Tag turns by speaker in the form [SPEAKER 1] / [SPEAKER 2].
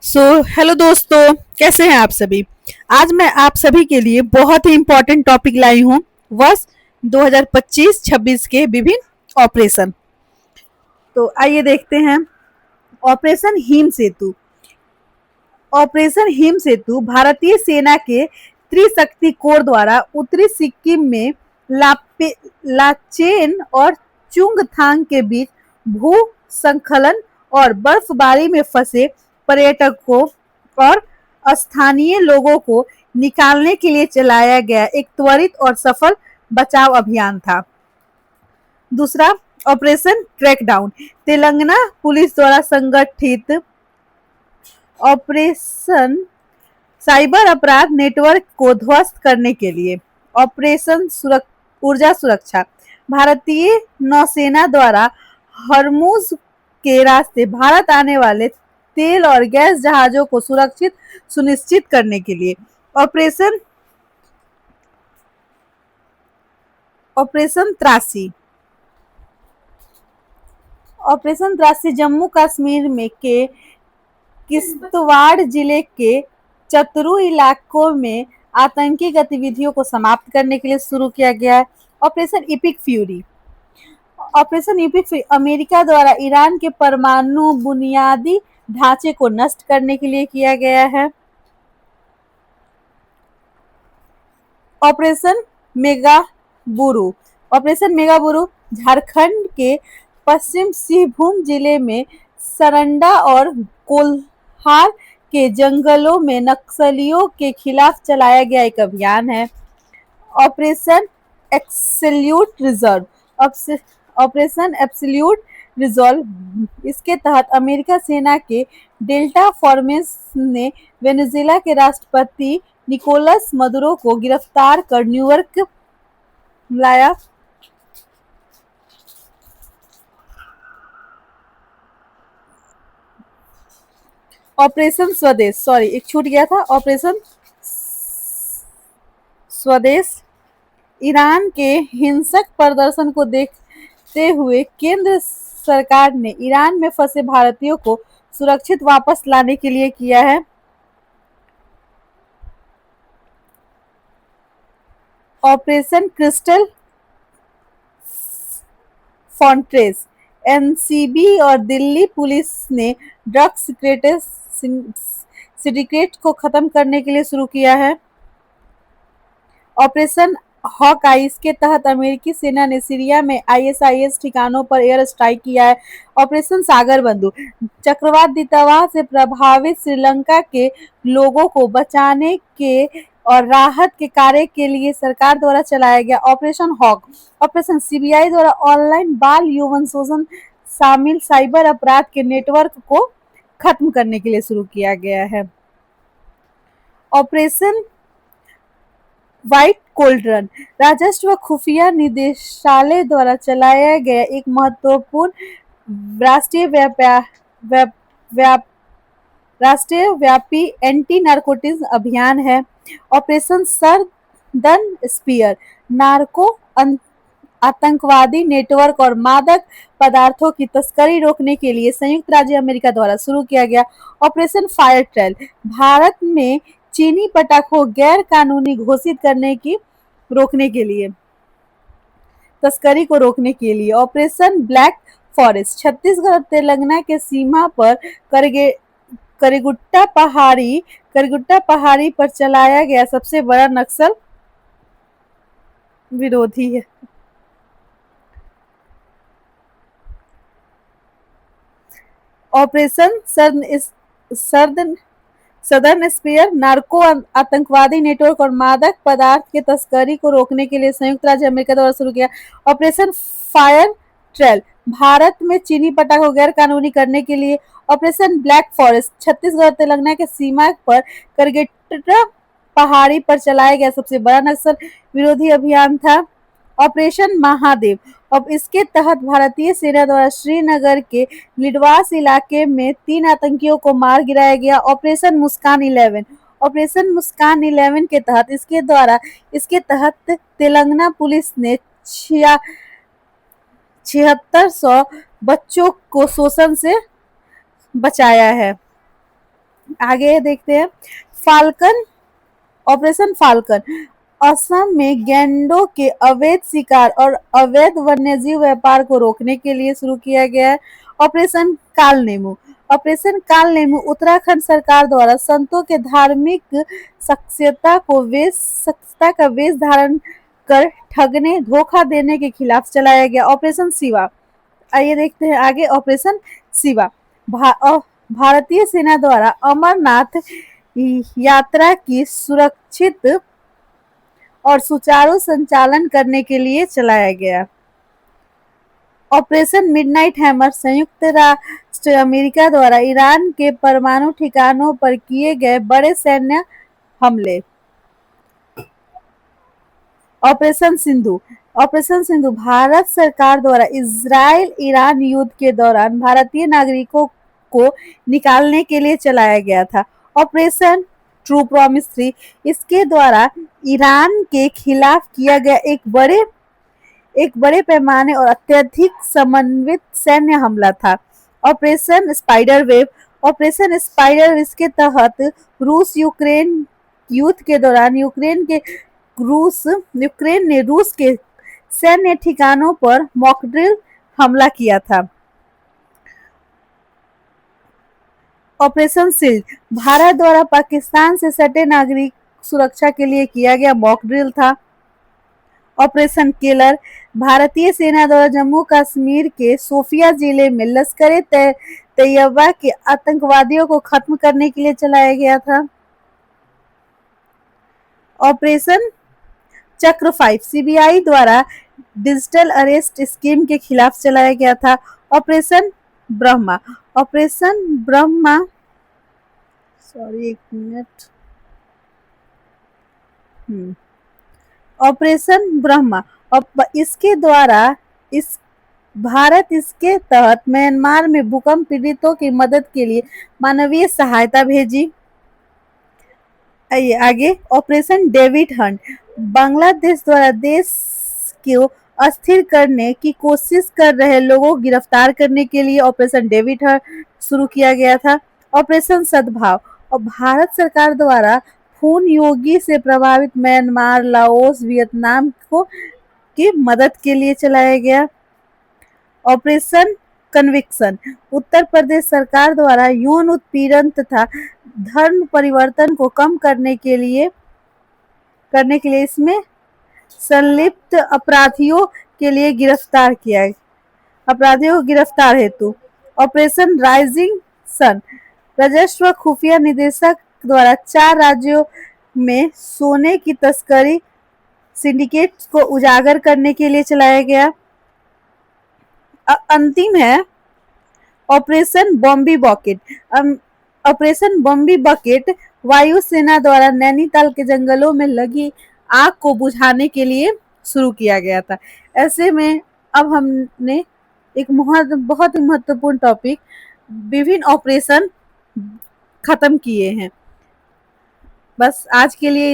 [SPEAKER 1] So hello दोस्तों, कैसे हैं आप सभी। आज मैं आप सभी के लिए बहुत ही इम्पोर्टेंट टॉपिक लाई हूँ। वर्ष 2025-26 के विभिन्न ऑपरेशन। तो आइए देखते हैं। ऑपरेशन हिम सेतु। ऑपरेशन हिम सेतु भारतीय सेना के त्रिशक्ति कोर द्वारा उत्तरी सिक्किम में लाचेन और चुंगथांग के बीच भू संखलन और बर्फबारी में फंसे पर्यटकों और स्थानीय लोगों को निकालने के लिए चलाया गया एक त्वरित और सफल बचाव अभियान था। दूसरा, ऑपरेशन क्रैकडाउन। तेलंगाना पुलिस द्वारा संगठित ऑपरेशन साइबर अपराध नेटवर्क को ध्वस्त करने के लिए। ऑपरेशन ऊर्जा सुरक्षा। भारतीय नौसेना द्वारा हरमुज के रास्ते भारत आने वाले तेल और गैस जहाजों को सुनिश्चित करने के लिए। ऑपरेशन त्रासी। ऑपरेशन त्रासी जम्मू कश्मीर में के किश्तवाड़ जिले के चतरू इलाकों में आतंकी गतिविधियों को समाप्त करने के लिए शुरू किया गया है। Operation EPIC fury. Operation EPIC fury America द्वारा ईरान के परमाणु बुनियादी ढांचे को नष्ट करने के लिए किया गया है। ऑपरेशन मेगाबुरु। ऑपरेशन मेगाबुरु झारखंड के पश्चिम सिंहभूम जिले में सरंडा और कोल्हार के जंगलों में नक्सलियों के खिलाफ चलाया गया एक अभियान है। Operation absolute reserve. Operation absolute resolve. इसके तहत अमेरिका सेना के डेल्टा फॉर्मेस ने वेनेजुएला के राष्ट्रपति निकोलस मदुरो को गिरफ्तार कर न्यूयॉर्क लाया। ऑपरेशन स्वदेश, सॉरी एक छूट गया था। ऑपरेशन स्वदेश। ईरान के हिंसक प्रदर्शन को देखते हुए केंद्र सरकार ने ईरान में फंसे भारतीयों को सुरक्षित वापस लाने के लिए किया है। Operation crystal फॉन्ट्रेस। एनसीबी और दिल्ली पुलिस ने ड्रग्स सिंडिकेट को खत्म करने के लिए शुरू किया है। Operation Hawkeye. इसके तहत अमेरिकी सेना ने सीरिया में आईएसआईएस ठिकानों पर एयर स्ट्राइक किया है। ऑपरेशन सागर बंधु। चक्रवात दितवा से प्रभावित श्रीलंका के लोगों को बचाने के और राहत के कार्य के लिए सरकार द्वारा चलाया गया ऑपरेशन हॉक। ऑपरेशन सीबीआई द्वारा ऑनलाइन बाल यौन शोषण शामिल साइबर अपराध के नेटवर्क को खत्म करने के लिए शुरू किया गया है। Operation white cauldron. राजस्व खुफिया निदेशालय द्वारा चलाया गया एक महत्वपूर्ण राष्ट्रव्यापी एंटी नारकोटिक्स अभियान है। Operation southern spear. नार्को आतंकवादी नेटवर्क और मादक पदार्थों की तस्करी रोकने के लिए संयुक्त राज्य अमेरिका द्वारा शुरू किया गया ऑपरेशन फायर ट्रेल। भारत में चीनी पटाखों गैर कानूनी घोषित करने की रोकने के लिए तस्करी को रोकने के लिए। Operation black forest. छत्तीसगढ़ और तेलंगाना के सीमा पर करिगुट्टा पहाड़ी पर चलाया गया सबसे बड़ा नक्सल विरोधी है। Operation southern spear. नार्को आतंकवादी नेटवर्क और मादक पदार्थ के तस्करी को रोकने के लिए संयुक्त राज्य अमेरिका द्वारा शुरू किया ऑपरेशन फायर ट्रेल। भारत में चीनी पटाखों गैर कानूनी करने के लिए। Operation black forest. Chhattisgarh Telangana के सीमा पर करगेट्टा पहाड़ी पर चलाया गया सबसे बड़ा नक्सल विरोधी अभियान था। ऑपरेशन महादेव। अब इसके तहत भारतीय सेना द्वारा श्रीनगर के लिडवास इलाके में 3 आतंकियों को मार गिराया गया। ऑपरेशन मुस्कान 11। ऑपरेशन मुस्कान 11 के तहत इसके तहत तेलंगाना पुलिस ने 7600 बच्चों को शोषण से बचाया है। आगे देखते हैं फाल्कन, ऑपरेशन फाल्कन। असम में गैंडों के अवैध शिकार और अवैध वन्यजीव व्यापार को रोकने के लिए शुरू किया गया है ऑपरेशन कालनेमू। ऑपरेशन कालनेमू उत्तराखंड सरकार द्वारा संतों के धार्मिक शख्सियता का वेश धारण कर ठगने धोखा देने के खिलाफ चलाया गया ऑपरेशन शिवा। आइए देखते हैं आगे ऑपरेशन शिवा। भारतीय सेना द्वारा अमरनाथ यात्रा की सुरक्षित और सुचारू संचालन करने के लिए चलाया गया। ऑपरेशन मिडनाइट हैमर संयुक्त राष्ट्र अमेरिका द्वारा ईरान के परमाणु ठिकानों पर किए गए बड़े सैन्य हमले। ऑपरेशन सिंधु। ऑपरेशन सिंधु भारत सरकार द्वारा इजराइल ईरान युद्ध के दौरान भारतीय नागरिकों को निकालने के लिए चलाया गया था। ऑपरेशन ट्रू प्रॉमिस 3 इसके द्वारा ईरान के खिलाफ किया गया एक बड़े पैमाने और अत्यधिक समन्वित सैन्य हमला था। Operation spider wave. Operation spider wave इसके तहत रूस यूक्रेन युद्ध के दौरान यूक्रेन ने रूस के सैन्य ठिकानों पर मॉकड्रिल हमला किया था। ऑपरेशन शील्ड भारत द्वारा पाकिस्तान से सटे नागरिक सुरक्षा के लिए किया गया मॉक ड्रिल था। ऑपरेशन किलर भारतीय सेना द्वारा जम्मू कश्मीर के सोफिया जिले में लश्कर तैयबा के आतंकवादियों को खत्म करने के लिए चलाया गया था। ऑपरेशन चक्र 5 सीबीआई द्वारा डिजिटल अरेस्ट स्कीम के खिलाफ चलाया गया था। Operation Brahma. Operation Brahma operation Brahma इसके द्वारा भारत इसके तहत म्यांमार में भूकंप पीड़ितों की मदद के लिए मानवीय सहायता भेजी। आगे ऑपरेशन डेविड हंट बांग्लादेश द्वारा देश को अस्थिर करने की कोशिश कर रहे लोगों को गिरफ्तार करने के लिए ऑपरेशन डेविड हंट शुरू किया गया था। ऑपरेशन सद्भाव और भारत सरकार द्वारा खून योगी से प्रभावित म्यांमार लाओस वियतनाम की मदद के लिए चलाया गया। ऑपरेशन कन्विक्शन उत्तर प्रदेश सरकार द्वारा यौन उत्पीड़न तथा धर्म परिवर्तन को कम करने के लिए इसमें संलिप्त अपराधियों को गिरफ्तार हेतु। ऑपरेशन राइजिंग सन राजस्व खुफिया निदेशक द्वारा 4 राज्यों में सोने की तस्करी सिंडिकेट को उजागर करने के लिए चलाया गया। अंतिम है ऑपरेशन बॉम्बी बकेट। ऑपरेशन बॉम्बी बकेट वायुसेना द्वारा नैनीताल के जंगलों में लगी आग को बुझाने के लिए शुरू किया गया था। ऐसे में अब हमने एक बहुत ही महत्वपूर्ण टॉपिक विभिन्न ऑपरेशन खत्म किए हैं। बस आज के लिए